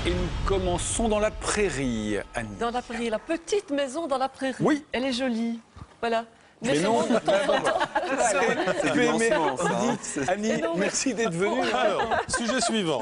Et nous commençons dans la prairie, Annie. Dans la prairie, la petite maison dans la prairie. Oui. Elle est jolie. Voilà. Mais non, de temps en temps. C'est du lancement, ça. Annie, non, mais- merci d'être venue. Alors, sujet suivant.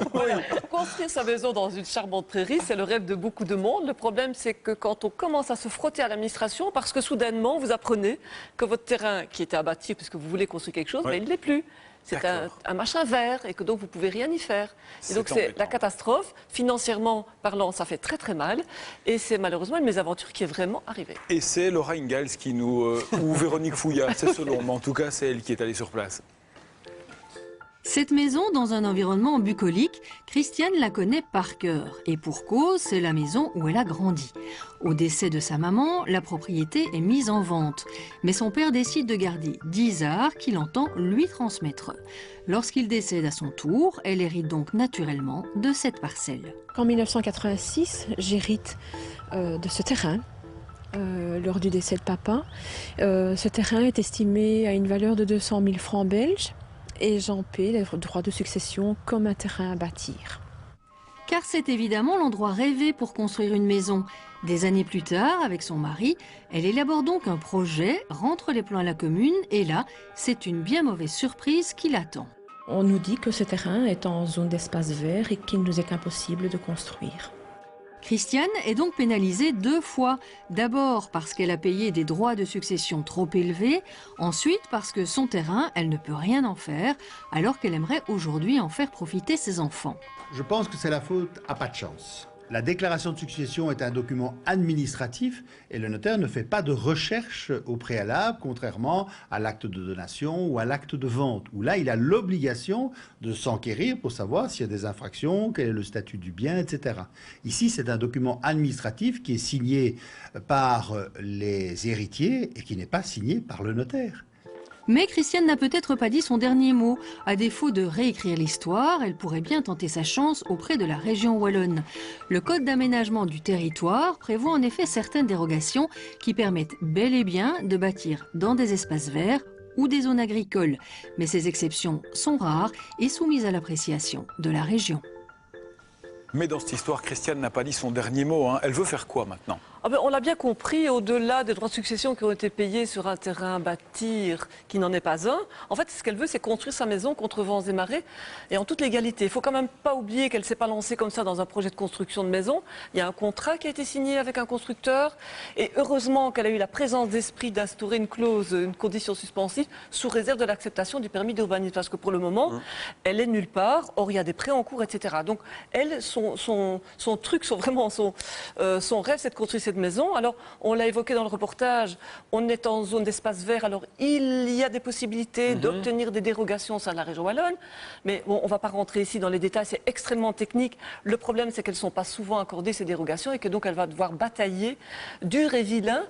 Construire sa maison dans une charmante prairie, c'est le rêve de beaucoup de monde. Le problème, c'est que quand on commence à se frotter à l'administration, parce que soudainement, vous apprenez que votre terrain qui était à bâtir, puisque vous voulez construire quelque chose, Ouais. mais il ne l'est plus. C'est D'accord. un machin vert et que donc vous ne pouvez rien y faire. Et donc C'est c'est embêtant. la catastrophe. Financièrement parlant, ça fait très très mal. Et c'est malheureusement une mésaventure qui est vraiment arrivée. Et c'est Laura Ingalls qui nous... ou Véronique Fouillat, c'est selon, mais en tout cas, c'est elle qui est allée sur place. Cette maison, dans un environnement bucolique, Christiane la connaît par cœur. Et pour cause, c'est la maison où elle a grandi. Au décès de sa maman, la propriété est mise en vente. Mais son père décide de garder 10 arts qu'il entend lui transmettre. Lorsqu'il décède à son tour, elle hérite donc naturellement de cette parcelle. En 1986, j'hérite de ce terrain. Lors du décès de papa. Ce terrain est estimé à une valeur de 200 000 francs belges. Et j'en paie les droits de succession comme un terrain à bâtir. Car c'est évidemment l'endroit rêvé pour construire une maison. Des années plus tard, avec son mari, elle élabore donc un projet, rentre les plans à la commune et là, c'est une bien mauvaise surprise qui l'attend. On nous dit que ce terrain est en zone d'espace vert et qu'il nous est impossible de construire. Christiane est donc pénalisée 2 fois. D'abord parce qu'elle a payé des droits de succession trop élevés, ensuite parce que son terrain, elle ne peut rien en faire, alors qu'elle aimerait aujourd'hui en faire profiter ses enfants. Je pense que c'est la faute à pas de chance. La déclaration de succession est un document administratif et le notaire ne fait pas de recherche au préalable, contrairement à l'acte de donation ou à l'acte de vente, où là, il a l'obligation de s'enquérir pour savoir s'il y a des infractions, quel est le statut du bien, etc. Ici, c'est un document administratif qui est signé par les héritiers et qui n'est pas signé par le notaire. Mais Christiane n'a peut-être pas dit son dernier mot. À défaut de réécrire l'histoire, elle pourrait bien tenter sa chance auprès de la région wallonne. Le Code d'aménagement du territoire prévoit en effet certaines dérogations qui permettent bel et bien de bâtir dans des espaces verts ou des zones agricoles. Mais ces exceptions sont rares et soumises à l'appréciation de la région. Mais dans cette histoire, Christiane n'a pas dit son dernier mot. Hein. Elle veut faire quoi maintenant ? Ah ben, on l'a bien compris, au-delà des droits de succession qui ont été payés sur un terrain à bâtir qui n'en est pas un, en fait, ce qu'elle veut, c'est construire sa maison contre vents et marées et en toute légalité. Il ne faut quand même pas oublier qu'elle ne s'est pas lancée comme ça dans un projet de construction de maison. Il y a un contrat qui a été signé avec un constructeur et heureusement qu'elle a eu la présence d'esprit d'instaurer une clause, une condition suspensive sous réserve de l'acceptation du permis d'urbanisme. Parce que pour le moment, elle est nulle part. Or, il y a des prêts en cours, etc. Donc, elle, son truc, son rêve, c'est de construire cette maison. Alors, on l'a évoqué dans le reportage, on est en zone d'espace vert, alors il y a des possibilités d'obtenir des dérogations au sein de la région wallonne, mais bon, on ne va pas rentrer ici dans les détails, c'est extrêmement technique. Le problème, c'est qu'elles ne sont pas souvent accordées, ces dérogations, et que donc elle va devoir batailler dur et vilain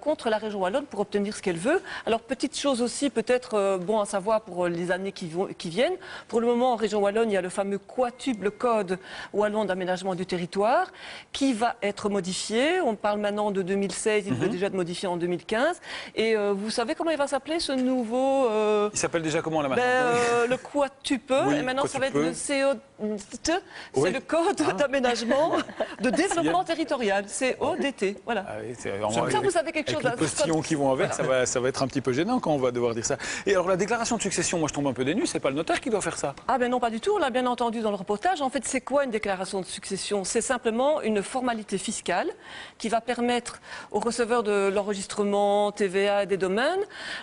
contre la région wallonne pour obtenir ce qu'elle veut. Alors, petite chose aussi, peut-être bon à savoir pour les années qui viennent, pour le moment, en région wallonne, il y a le fameux quatuple, le code wallon d'aménagement du territoire, qui va être modifié. On parle maintenant de 2016, il devait déjà être modifié en 2015. Et vous savez comment il va s'appeler ce nouveau... Il s'appelle déjà comment là maintenant le quatuple, Oui, et maintenant ça va être le CODT, Oui. c'est le code d'aménagement de développement territorial, CODT, voilà. Ah oui, c'est Comme ça, vous savez quelque chose. Avec les postillons qui vont avec, ça va être un petit peu gênant quand on va devoir dire ça. Et alors la déclaration de succession, moi je tombe un peu des nues, c'est pas le notaire qui doit faire ça. Ah ben non, pas du tout, on l'a bien entendu dans le reportage. En fait, c'est quoi une déclaration de succession? C'est simplement une formalité fiscale qui va permettre aux receveurs de l'enregistrement TVA et des domaines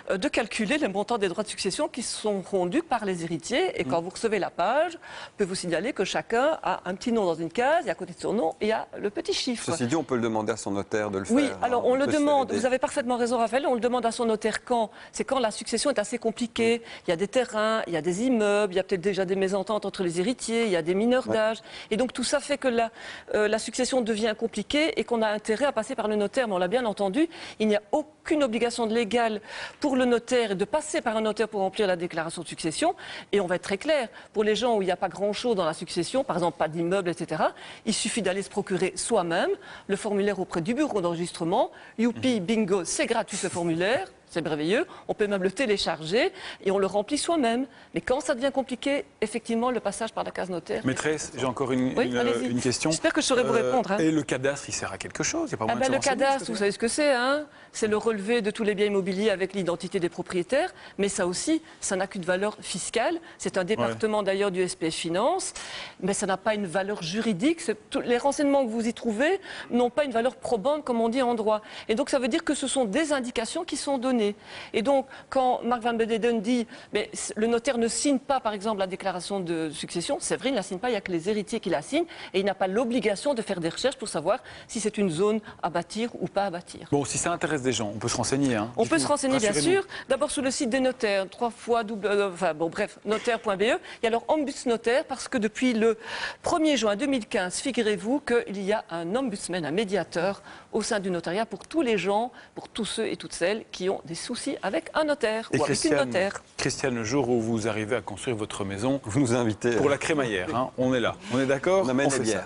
de calculer les montants des droits de succession qui seront dus par les héritiers. Et quand vous recevez la page, je peux vous signaler que chacun a un petit nom dans une case, et à côté de son nom, il y a le petit chiffre. Ceci dit, on peut le demander à son notaire de le faire. Oui, alors on le peut se demande, faire vous avez parfaitement raison Raphaël, on le demande à son notaire quand? C'est quand la succession est assez compliquée, il y a des terrains, il y a des immeubles, il y a peut-être déjà des mésententes entre les héritiers, il y a des mineurs d'âge, et donc tout ça fait que la succession devient compliquée et qu'on a intérêt à passer par le notaire, mais on l'a bien entendu, il n'y a aucune obligation légale pour le notaire de passer par un notaire pour remplir la déclaration de succession, et on va être très clair, pour les gens où il n'y a pas grand-chose dans la succession, par exemple pas d'immeuble, etc., il suffit d'aller se procurer soi-même le formulaire auprès du bureau d'enregistrement. Youpi, bingo, c'est gratuit ce formulaire. c'est merveilleux. On peut même le télécharger et on le remplit soi-même. Mais quand ça devient compliqué, effectivement, le passage par la case notaire. Maîtresse, j'ai encore une question. J'espère que je saurai vous répondre. Hein. Et le cadastre, il sert à quelque chose? Il y a pas moyen de se Le renseigner, cadastre, vous savez ce que c'est, hein? C'est le relevé de tous les biens immobiliers avec l'identité des propriétaires. Mais ça aussi, ça n'a qu'une valeur fiscale. C'est un département d'ailleurs du SPF Finance. Mais ça n'a pas une valeur juridique. Les renseignements que vous y trouvez n'ont pas une valeur probante, comme on dit en droit. Et donc ça veut dire que ce sont des indications qui sont données. Et donc, quand Mark Van Bededen dit mais le notaire ne signe pas, par exemple, la déclaration de succession, c'est vrai, il ne la signe pas, il n'y a que les héritiers qui la signent, et il n'a pas l'obligation de faire des recherches pour savoir si c'est une zone à bâtir ou pas à bâtir. Bon, si ça intéresse des gens, on peut se renseigner. Hein, on peut se renseigner, bien sûr. D'abord sur le site des notaires, 3 fois notaire.be. Il y a leur ombudsnotaire, parce que depuis le 1er juin 2015, figurez-vous qu'il y a un ombudsman, un médiateur au sein du notariat pour tous les gens, pour tous ceux et toutes celles qui ont des soucis avec un notaire ou avec une notaire. Christiane, le jour où vous arrivez à construire votre maison, vous nous invitez pour la crémaillère, hein, on est là. On est d'accord? On amène on fait la bière. ça.